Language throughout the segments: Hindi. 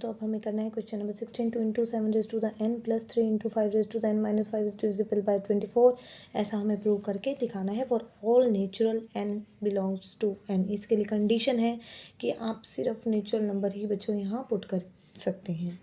तो अब हमें करना है question number 16, 2 into 7 raise to the n plus 3 into 5 raise to the n minus 5 is divisible by 24। ऐसा हमें प्रूव करके दिखाना है for all natural n belongs to n। इसके लिए कंडीशन है कि आप सिर्फ नेचुरल नंबर ही बच्चों यहाँ पुट कर सकते हैं।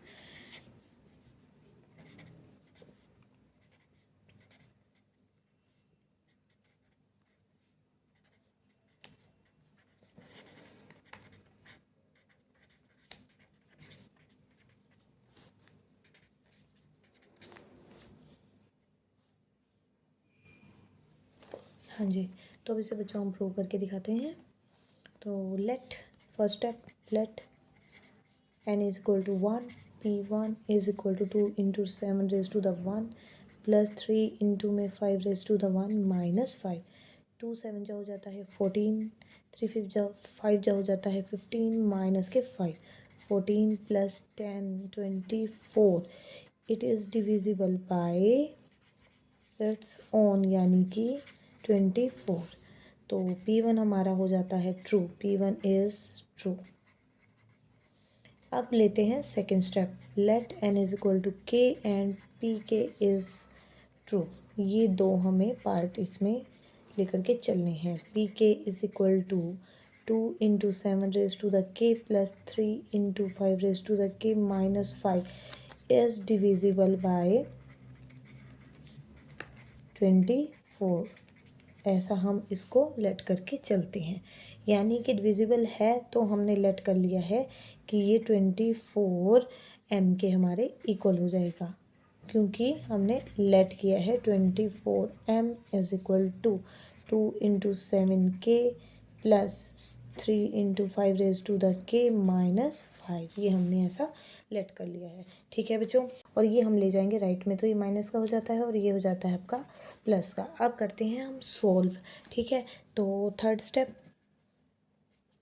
हाँ जी, तो अब इसे बच्चों हम प्रूव करके दिखाते हैं। तो let first step, let n is equal to 1, p1 is equal to 2 into 7 raised to the 1 plus 3 into में 5 रेज टू द 1 माइनस 5। 2 7 जा हो जाता है 14, 3 5 जा हो जाता है 15 माइनस के 5। 14 plus 10 24। It is divisible by its own यानी कि 24। तो P1 हमारा हो जाता है ट्रू, P1 इज़ ट्रू। अब लेते हैं second step, let n is equal to k and pk is true. ये दो हमें पार्ट इसमें लेकर के चलने हैं। pk is equal to 2 into 7 raise to the k plus 3 into 5 raise to the k minus 5 is divisible by 24। ऐसा हम इसको लेट करके चलते हैं, यानी कि डिविजिबल है तो हमने लेट कर लिया है कि ये 24 m के हमारे इक्वल हो जाएगा, क्योंकि हमने लेट किया है 24 m is equal to 2 into 7k plus 3 into 5 raise to the k minus 5। ये हमने ऐसा लेट कर लिया है। ठीक है बच्चों, और ये हम ले जाएंगे राइट में, तो ये माइनस का हो जाता है और ये हो जाता है आपका प्लस का। अब करते हैं हम सोल्व। ठीक है, तो third step,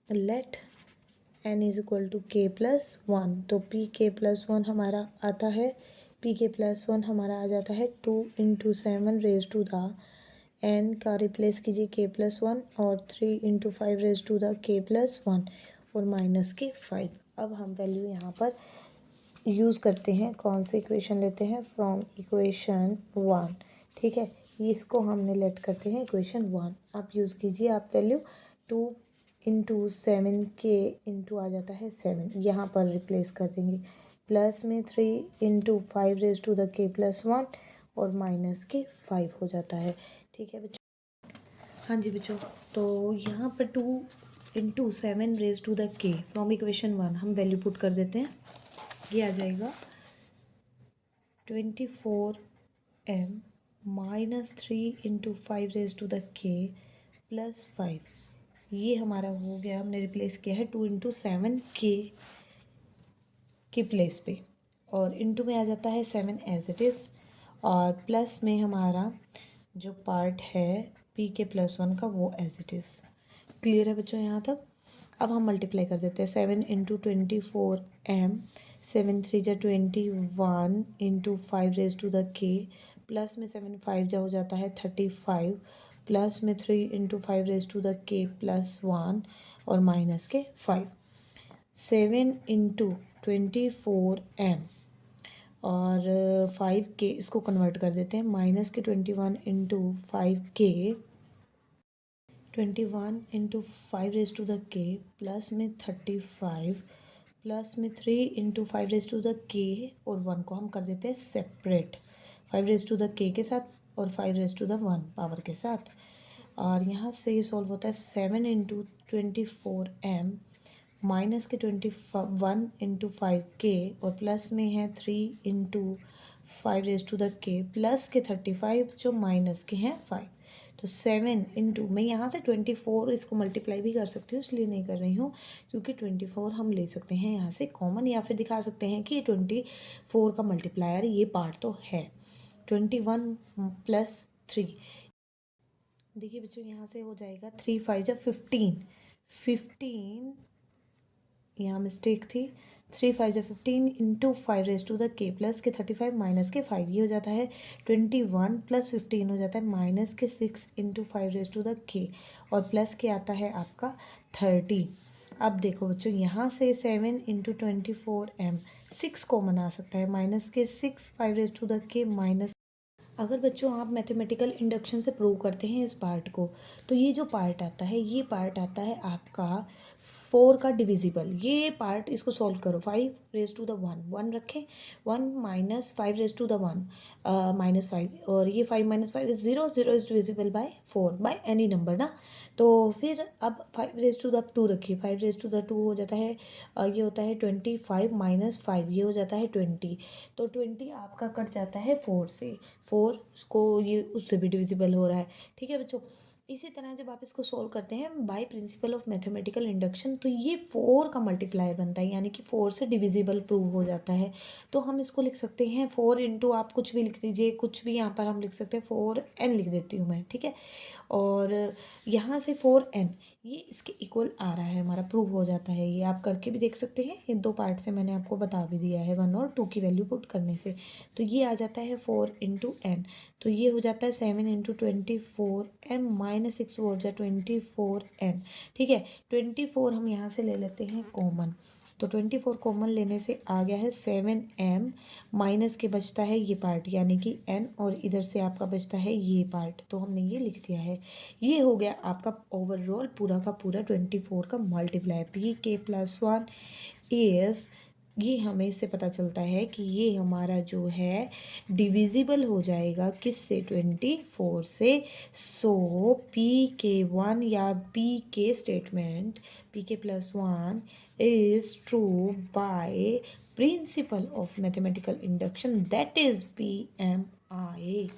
let n is equal to k plus 1। तो p k प्लस 1 हमारा आता है, p k प्लस 1 हमारा आ जाता है 2 into 7 raise to the n का रिप्लेस कीजिए k प्लस 1 और 3 into 5 raise to the k plus 1 और माइनस के 5। अब हम वैल्यू यहाँ पर यूज़ करते हैं, कौन सी इक्वेशन लेते हैं, फ्रॉम इक्वेशन 1। ठीक है, इसको हमने लेट करते हैं इक्वेशन 1। आप यूज़ कीजिए, आप वैल्यू 2 इंटू 7k इंटू आ जाता है 7, यहाँ पर रिप्लेस कर देंगे, प्लस में 3 into 5 raise to the k plus 1 और माइनस के 5 हो जाता है। ठीक है बच्चों, हाँ जी बच्चों, तो यहाँ पर 2 into 7 raise to the k from equation 1 हम वैल्यू पुट कर देते हैं। ये आ जाएगा 24m minus 3 into 5 raise to the k plus 5। ये हमारा हो गया, हमने रिप्लेस किया है 2 इंटू 7k के प्लेस पे, और इंटू में आ जाता है 7 एज इट इज़, और प्लस में हमारा जो पार्ट है p के प्लस 1 का वो एज इट इज़। क्लियर है बच्चों यहाँ तक? अब हम मल्टीप्लाई कर देते हैं, 7 इंटू 24m, 7 3 जा 21 into 5 raise to the k, plus में 7 5 जा हो जाता है 35, प्लस में 3 into 5 raise to the k plus 1 और माइनस के 5। 7 इंटू 24m और 5k, इसको कन्वर्ट कर देते हैं, माइनस के 21 into 5k, 21 into 5 raise to the k plus में 35 प्लस में 3 into 5 raise to the k और 1 को हम कर देते हैं separate, 5 raise to the k के साथ और 5 रेज टू द 1 पावर के साथ। और यहाँ से ये सॉल्व होता है 7 इंटू 24m माइनस के 21 इंटू 5k और प्लस में है 3 into 5 raise to the k plus के 35 जो माइनस के हैं 5। तो 7 इंटू, मैं यहाँ से 24 इसको मल्टीप्लाई भी कर सकती हूँ, इसलिए नहीं कर रही हूँ क्योंकि 24 हम ले सकते हैं यहाँ से कॉमन, या फिर दिखा सकते हैं कि 24 का मल्टीप्लायर ये पार्ट तो है। 21 प्लस 3, देखिए बच्चों यहाँ से हो जाएगा 3 5 जा 15, 15 यहाँ मिस्टेक थी, 3 5 जा 15 into 5 raise to the k plus के 35 माइनस के 5, ये हो जाता है 21 प्लस 15 हो जाता है माइनस के 6 into 5 raise to the k और प्लस के आता है आपका 30। अब देखो बच्चों, यहाँ से 7 इंटू 24m 6 कॉमन आ सकता है, माइनस के 6 5 रेज टू द के माइनस। अगर बच्चों आप मैथमेटिकल इंडक्शन से प्रूव करते हैं इस पार्ट को, तो ये जो पार्ट आता है, ये पार्ट आता है आपका 4 का डिविजिबल। ये पार्ट इसको सॉल्व करो, 5 रेज टू द 1 1 रखें, 1 minus 5 raise to the 1 minus 5, और ये 5 minus 5 is 0, 0 is divisible by 4 by any number ना। तो फिर अब 5 रेज टू द 2 रखिए, 5 रेज टू द 2 हो जाता है ये होता है 25 माइनस 5, ये हो जाता है 20। तो 20 आपका कट जाता है 4 से, 4 को ये उससे भी डिविजिबल हो रहा है। ठीक है बच्चों, इसी तरह जब आप इसको सॉल्व करते हैं by principle of mathematical induction, तो ये 4 का मल्टीप्लायर बनता है, यानी कि 4 से डिविजिबल प्रूव हो जाता है। तो हम इसको लिख सकते हैं 4 इंटू, आप कुछ भी लिख दीजिए, कुछ भी यहाँ पर हम लिख सकते हैं, 4n लिख देती हूँ मैं, ठीक है। और यहाँ से 4n ये इसके इक्वल आ रहा है, हमारा प्रूव हो जाता है। ये आप करके भी देख सकते हैं, ये 2 पार्ट से मैंने आपको बता भी दिया है, 1 और 2 की वैल्यू पुट करने से। तो ये आ जाता है 4 इंटू n, तो ये हो जाता है 7 इंटू 24m माइनस 6 हो जाए 24n। ठीक है, 24 हम यहाँ से ले लेते हैं कॉमन, तो 24 कॉमन लेने से आ गया है 7m, माइनस के बचता है ये पार्ट यानी कि n, और इधर से आपका बचता है ये पार्ट, तो हमने ये लिख दिया है। ये हो गया आपका ओवरऑल पूरा का पूरा 24 का मल्टीप्लाई। पी के प्लस 1 इज, ये हमें इससे पता चलता है कि ये हमारा जो है डिविजिबल हो जाएगा किससे, 24 से। सो Pk1 या Pk statement, Pk plus 1 is true by principle of mathematical induction, that is PMI।